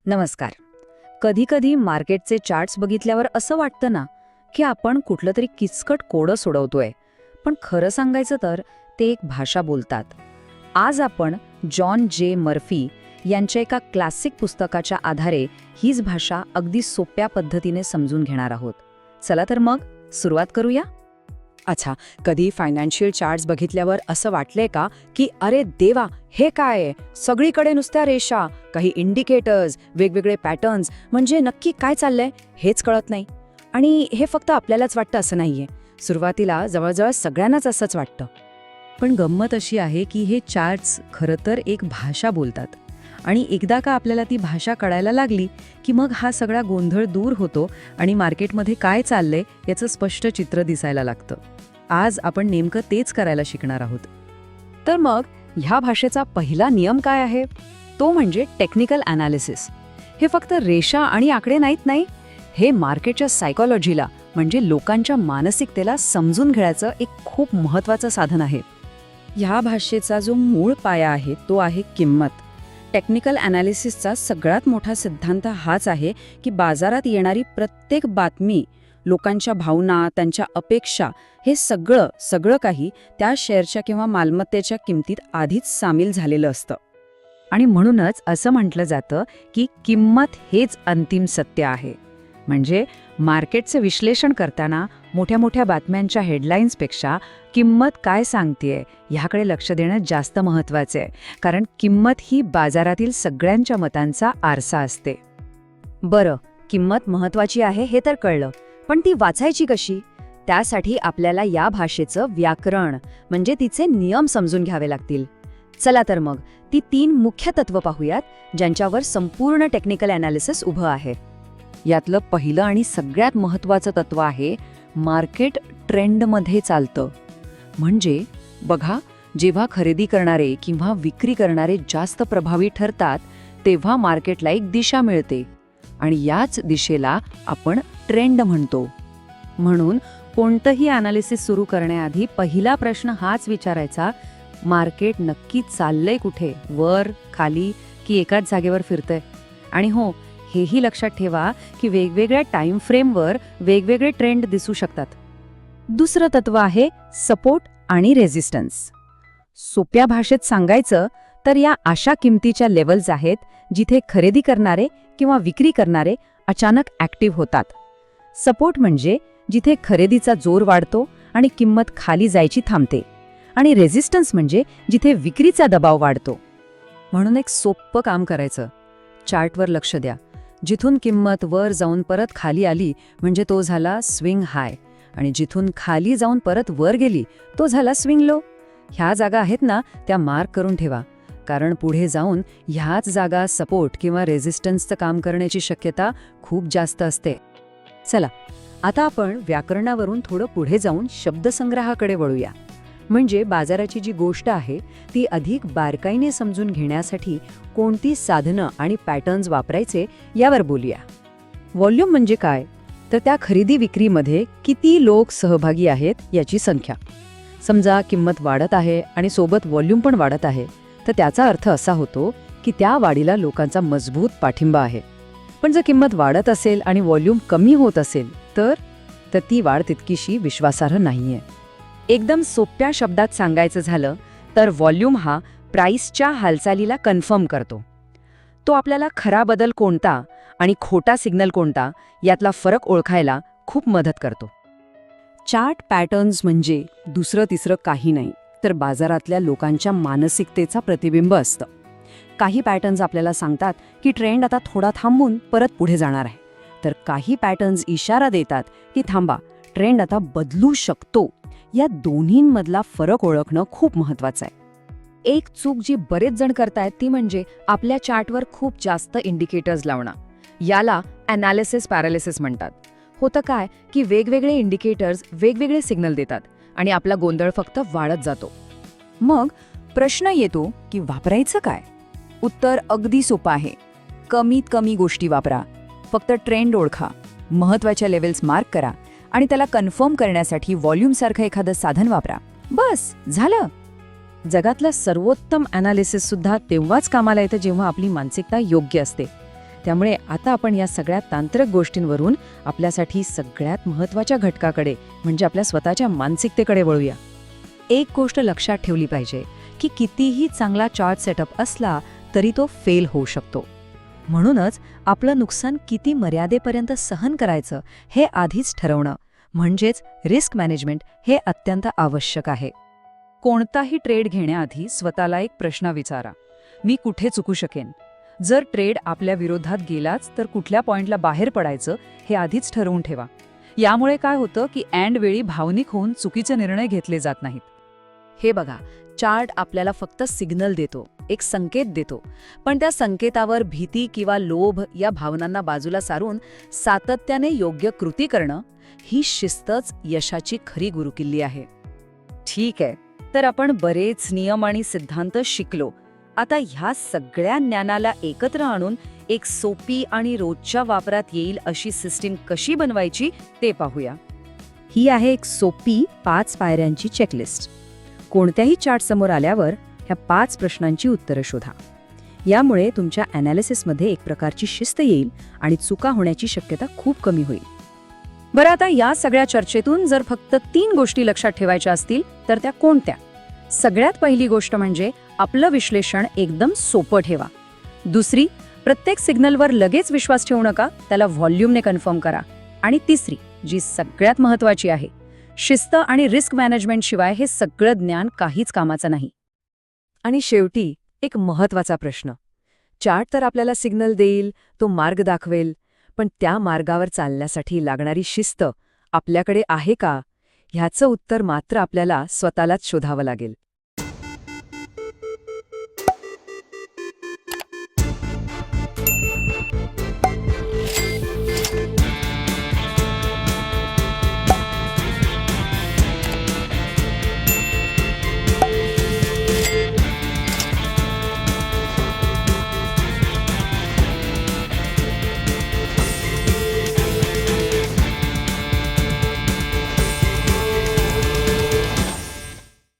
नमस्कार. कधीकधी मार्केटचे चार्ट्स बघितल्यावर असं वाटतं ना की आपण कुठलं तरी किचकट कोडं सोडवतोय, पण खरं सांगायचं तर ते एक भाषा बोलतात. आज आपण जॉन जे मर्फी यांच्या एका क्लासिक पुस्तकाच्या आधारे हीच भाषा अगदी सोप्या पद्धतीने समजून घेणार आहोत. चला तर मग सुरुवात करूया. अच्छा, कधी फायनान्शियल चार्ट्स बघितल्यावर असं वाटलंय का की अरे देवा, हे काय आहे? सगळीकडे नुसत्या रेषा, काही इंडिकेटर्स, वेगवेगळे पॅटर्न्स, म्हणजे नक्की काय चाललंय हेच कळत नाही. आणि हे फक्त आपल्यालाच वाटतं असं नाहीये. सुरुवातीला जवळजवळ सगळ्यांनाच असंच वाटतं. पण गंमत अशी आहे की हे चार्ट्स खरं तर एक भाषा बोलतात, आणि एकदा का आपल्याला ती भाषा कळायला लागली की मग हा सगळा गोंधळ दूर होतो आणि मार्केटमध्ये काय चाललंय याचं स्पष्ट चित्र दिसायला लागतं. आज आपण नेमकं तेच करायला शिकणार आहोत. तर मग ह्या भाषेचा पहिला नियम काय आहे? तो म्हणजे टेक्निकल ॲनालिसिस. हे फक्त रेषा आणि आकडे नाही, हे मार्केटच्या सायकॉलॉजीला, म्हणजे लोकांच्या मानसिकतेला समजून घेण्याचं एक खूप महत्त्वाचं साधन आहे. ह्या भाषेचा जो मूळ पाया आहे तो आहे किंमत. टेक्निकल ॲनालिसिसचा सगळ्यात मोठा सिद्धांत हाच आहे की बाजारात येणारी प्रत्येक बातमी, लोकांच्या भावना, त्यांच्या अपेक्षा, हे सगळं काही त्या शेअरच्या किंवा मालमत्तेच्या किमतीत आधीच सामील झालेलं असतं. आणि म्हणूनच असं म्हटलं जातं की किंमत हेच अंतिम सत्य आहे. म्हणजे मार्केटचं विश्लेषण करताना मोठ्या मोठ्या बातम्यांच्या हेडलाईन्सपेक्षा किंमत काय सांगतेय ह्याकडे लक्ष देणं जास्त महत्त्वाचं आहे, कारण किंमत ही बाजारातील सगळ्यांच्या मतांचा आरसा असते. बरं, किंमत महत्त्वाची आहे हे तर कळलं, पण ती वाचायची कशी? त्यासाठी आपल्याला या भाषेचं व्याकरण, म्हणजे तिचे नियम समजून घ्यावे लागतील. चला तर मग ती 3 मुख्य तत्व पाहूयात, ज्यांच्यावर संपूर्ण टेक्निकल ॲनालिसिस उभं आहे. यातलं पहिलं आणि सगळ्यात महत्त्वाचं तत्व आहे मार्केट ट्रेंडमध्ये चालतं. म्हणजे बघा, जेव्हा खरेदी करणारे किंवा विक्री करणारे जास्त प्रभावी ठरतात तेव्हा मार्केटला एक दिशा मिळते, आणि याच दिशेला आपण ट्रेंड म्हणतो. म्हणून कोणतंही ॲनालिसिस सुरू करण्याआधी पहिला प्रश्न हाच विचारायचा, मार्केट नक्की चाललंय कुठे? वर, खाली की एकाच जागेवर फिरतंय? आणि हो, हेही लक्षात ठेवा की वेगवेगळ्या टाइम फ्रेमवर वेगवेगळे ट्रेंड दिसू शकतात. दुसरं तत्व आहे सपोर्ट आणि रेझिस्टन्स. सोप्या भाषेत सांगायचं तर या अशा किमतीच्या लेवल्स आहेत जिथे खरेदी करणारे किंवा विक्री करणारे अचानक ॲक्टिव्ह होतात. सपोर्ट म्हणजे जिथे खरेदीचा जोर वाढतो आणि किंमत खाली जायची थांबते, आणि रेझिस्टन्स म्हणजे जिथे विक्रीचा दबाव वाढतो. म्हणून एक सोपं काम करायचं, चार्टवर लक्ष द्या. जिथून किंमत वर जाऊन परत खाली आली म्हणजे तो झाला स्विंग हाय, आणि जिथून खाली जाऊन परत वर गेली तो झाला स्विंग लो. ह्या जागा आहेत ना, त्या मार्क करून ठेवा, कारण पुढे जाऊन ह्याच जागा सपोर्ट किंवा रेझिस्टन्सचं काम करण्याची शक्यता खूप जास्त असते. चला, आता आपण व्याकरणावरून थोडं पुढे जाऊन शब्दसंग्रहाकडे वळूया. म्हणजे बाजाराची जी गोष्ट आहे ती अधिक बारकाईने समजून घेण्यासाठी कोणती साधनं आणि पॅटर्न्स वापरायचे यावर बोलूया. व्हॉल्यूम म्हणजे काय? तर त्या खरेदी विक्रीमध्ये किती लोक सहभागी आहेत याची संख्या. समजा किंमत वाढत आहे आणि सोबत व्हॉल्यूम पण वाढत आहे, तर त्याचा अर्थ असा होतो की त्या वाढीला लोकांचा मजबूत पाठिंबा आहे. पण जर किंमत वाढत असेल आणि व्हॉल्यूम कमी होत असेल तर ती वाढ तितकीशी विश्वासार्ह नाहीये. एकदम सोप्या शब्दात सांगायचं झालं तर व्हॉल्यूम हा प्राईसच्या हालचालीला कन्फर्म करतो. तो आपल्याला खरा बदल कोणता आणि खोटा सिग्नल कोणता यातला फरक ओळखायला खूप मदत करतो. चार्ट पॅटर्न्स म्हणजे दुसरं तिसरं काही नाही, तर बाजारातल्या लोकांच्या मानसिकतेचा प्रतिबिंब असतं. काही पॅटर्न्स आपल्याला सांगतात की ट्रेंड आता थोडा थांबून परत पुढे जाणार आहे, तर काही पॅटर्न्स इशारा देतात की थांबा, ट्रेंड आता बदलू शकतो. या दोन्हींमधला फरक ओळखणं खूप महत्त्वाचं आहे. एक चूक जी बरेच जण करतायत ती म्हणजे आपल्या चार्टवर खूप जास्त इंडिकेटर्स लावणं. याला ॲनालिसिस पॅरालिसिस म्हणतात. होतं काय की वेगवेगळे इंडिकेटर्स वेगवेगळे सिग्नल देतात आणि आपला गोंधळ फक्त वाढत जातो. मग प्रश्न येतो की वापरायचं काय? उत्तर अगदी सोपं आहे. कमीत कमी गोष्टी वापरा. फक्त ट्रेंड ओळखा, महत्त्वाच्या लेवल्स मार्क करा आणि त्याला कन्फर्म करण्यासाठी व्हॉल्यूमसारखं एखादं साधन वापरा. बस झालं. जगातलं सर्वोत्तम ॲनालिसिस सुद्धा तेव्हाच कामाला येतं जेव्हा आपली मानसिकता योग्य असते. त्यामुळे आता आपण या सगळ्या तांत्रिक गोष्टींवरून आपल्यासाठी सगळ्यात महत्त्वाच्या घटकाकडे म्हणजे आपल्या स्वतःच्या मानसिकतेकडे वळूया. एक गोष्ट लक्षात ठेवली पाहिजे की कितीही चांगला चार्ट सेटअप असला तरी तो फेल होऊ शकतो. म्हणूनच आपलं नुकसान किती मर्यादेपर्यंत सहन करायचं हे आधीच ठरवणं म्हणजेच रिस्क मॅनेजमेंट हे अत्यंत आवश्यक आहे. कोणताही ट्रेड घेण्याआधी स्वतःला एक प्रश्न विचारा, मी कुठे चुकू शकेन? जर ट्रेड आपल्या विरोधात गेलाच तर कुठल्या पॉइंटला बाहेर पडायचं हे आधीच ठरवून ठेवा. यामुळे काय होतं की ऐन वेळी भावनिक होऊन चुकीचे निर्णय घेतले जात नाहीत. हे बघा, चार्ट आपल्याला फक्त सिग्नल देतो, एक संकेत देतो, पण त्या संकेतावर भीती किंवा लोभ या भावनांना बाजूला सारून सातत्याने योग्य कृती करणं ही शिस्तच यशाची खरी गुरुकिल्ली आहे. ठीक आहे, तर आपण बरेच नियम आणि सिद्धांत शिकलो. आता ह्या सगळ्या ज्ञानाला एकत्र आणून एक सोपी आणि रोजच्या वापरात येईल अशी सिस्टीम कशी बनवायची ते पाहूया. ही आहे एक सोपी 5 पायऱ्यांची चेकलिस्ट. कोणत्याही चार्ट समोर आल्यावर ह्या 5 प्रश्नांची उत्तरं शोधा. यामुळे तुमच्या ॲनालिसिसमध्ये एक प्रकारची शिस्त येईल आणि चुका होण्याची शक्यता खूप कमी होईल. बरं, आता या सगळ्या चर्चेतून जर फक्त 3 गोष्टी लक्षात ठेवायच्या असतील तर त्या कोणत्या? सगळ्यात पहिली गोष्ट म्हणजे आपलं विश्लेषण एकदम सोपं ठेवा. दुसरी, प्रत्येक सिग्नलवर लगेच विश्वास ठेवू नका, त्याला व्हॉल्यूमने कन्फर्म करा. आणि तिसरी, जी सगळ्यात महत्त्वाची आहे, शिस्त आणि रिस्क मॅनेजमेंट शिवाय हे सगळं ज्ञान काहीच कामाचं नाही. आणि शेवटी एक महत्त्वाचा प्रश्न. चार्ट तर आपल्याला सिग्नल देईल, तो मार्ग दाखवेल, पण त्या मार्गावर चालण्यासाठी लागणारी शिस्त आपल्याकडे आहे का? ह्याचं उत्तर मात्र आपल्याला स्वतःलाच शोधावं लागेल.